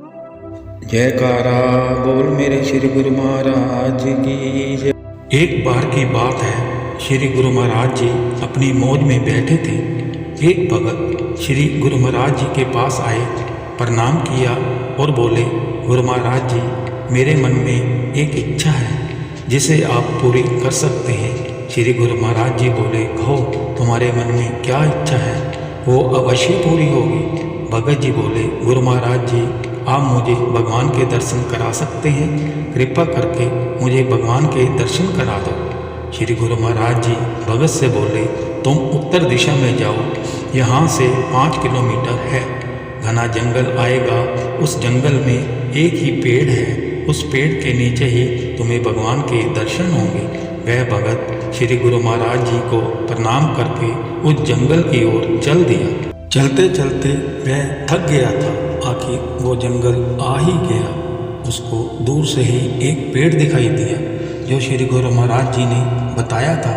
जयकारा बोल मेरे श्री गुरु महाराज की जय। एक बार की बात है, श्री गुरु महाराज जी अपनी मौज में बैठे थे। एक भगत श्री गुरु महाराज जी के पास आए, प्रणाम किया और बोले, गुरु महाराज जी, मेरे मन में एक इच्छा है जिसे आप पूरी कर सकते हैं। श्री गुरु महाराज जी बोले, कहो तुम्हारे मन में क्या इच्छा है, वो अवश्य पूरी होगी। भगत जी बोले, गुरु महाराज जी, आप मुझे भगवान के दर्शन करा सकते हैं, कृपा करके मुझे भगवान के दर्शन करा दो। श्री गुरु महाराज जी भगत से बोले, तुम उत्तर दिशा में जाओ, यहाँ से 5 किलोमीटर है, घना जंगल आएगा, उस जंगल में एक ही पेड़ है, उस पेड़ के नीचे ही तुम्हें भगवान के दर्शन होंगे। वह भगत श्री गुरु महाराज जी को प्रणाम करके उस जंगल की ओर चल दिया। चलते चलते वह थक गया था, आखिर वो जंगल आ ही गया। उसको दूर से ही एक पेड़ दिखाई दिया जो श्री गुरु महाराज जी ने बताया था।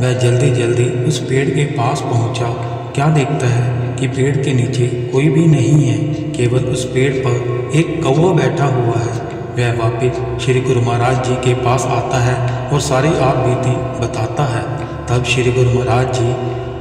वह जल्दी जल्दी उस पेड़ के पास पहुंचा। क्या देखता है कि पेड़ के नीचे कोई भी नहीं है, केवल उस पेड़ पर एक कौवा बैठा हुआ है। वह वापिस श्री गुरु महाराज जी के पास आता है और सारी आप बीती बताता है। तब श्री गुरु महाराज जी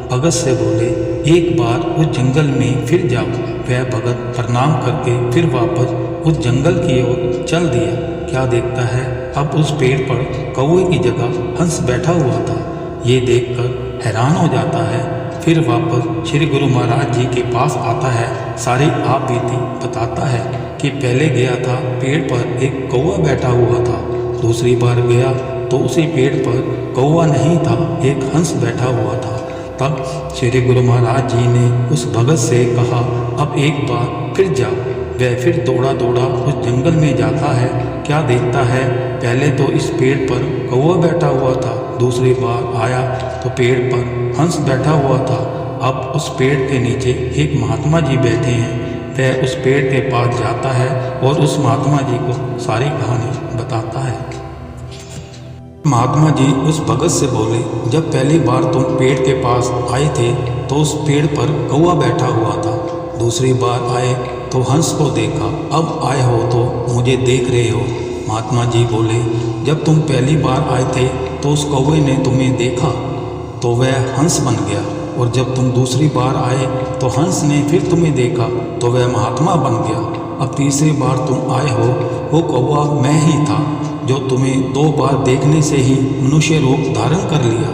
भगत से बोले, एक बार उस जंगल में फिर जाओ। वह भगत प्रणाम करके फिर वापस उस जंगल की ओर चल दिया। क्या देखता है, अब उस पेड़ पर कौवे की जगह हंस बैठा हुआ था। ये देखकर हैरान हो जाता है। फिर वापस श्री गुरु महाराज जी के पास आता है, सारी आप बीती बताता है कि पहले गया था, पेड़ पर एक कौवा बैठा हुआ था। दूसरी बार गया तो उसी पेड़ पर कौवा नहीं था, एक हंस बैठा हुआ था। तब श्री गुरु महाराज जी ने उस भगत से कहा, अब एक बार फिर जाओ। वह फिर दौड़ा दौड़ा उस जंगल में जाता है। क्या देखता है, पहले तो इस पेड़ पर कौवा बैठा हुआ था, दूसरी बार आया तो पेड़ पर हंस बैठा हुआ था। अब उस पेड़ के नीचे एक महात्मा जी बैठे हैं। वह उस पेड़ के पास जाता है और उस महात्मा जी को सारी कहानी बताता है। महात्मा जी उस भगत से बोले, जब पहली बार तुम पेड़ के पास आए थे तो उस पेड़ पर कौवा बैठा हुआ था, दूसरी बार आए तो हंस को देखा, अब आए हो तो मुझे देख रहे हो। महात्मा जी बोले, जब तुम पहली बार आए थे तो उस कौवे ने तुम्हें देखा तो वह हंस बन गया, और जब तुम दूसरी बार आए तो हंस ने फिर तुम्हें देखा तो वह महात्मा बन गया। अब तीसरी बार तुम आए हो, वो कौवा मैं ही था जो तुम्हें 2 बार देखने से ही मनुष्य रूप धारण कर लिया।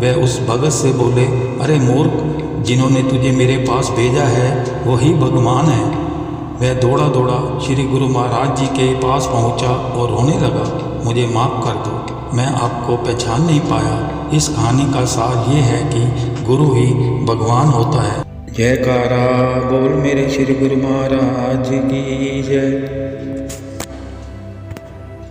वह उस भगत से बोले, अरे मूर्ख, जिन्होंने तुझे मेरे पास भेजा है वही भगवान है। वह दौड़ा दौड़ा श्री गुरु महाराज जी के पास पहुंचा और रोने लगा, मुझे माफ़ कर दो, मैं आपको पहचान नहीं पाया। इस कहानी का सार ये है कि गुरु ही भगवान होता है। जयकारा बोल मेरे श्री गुरु महाराज की जय।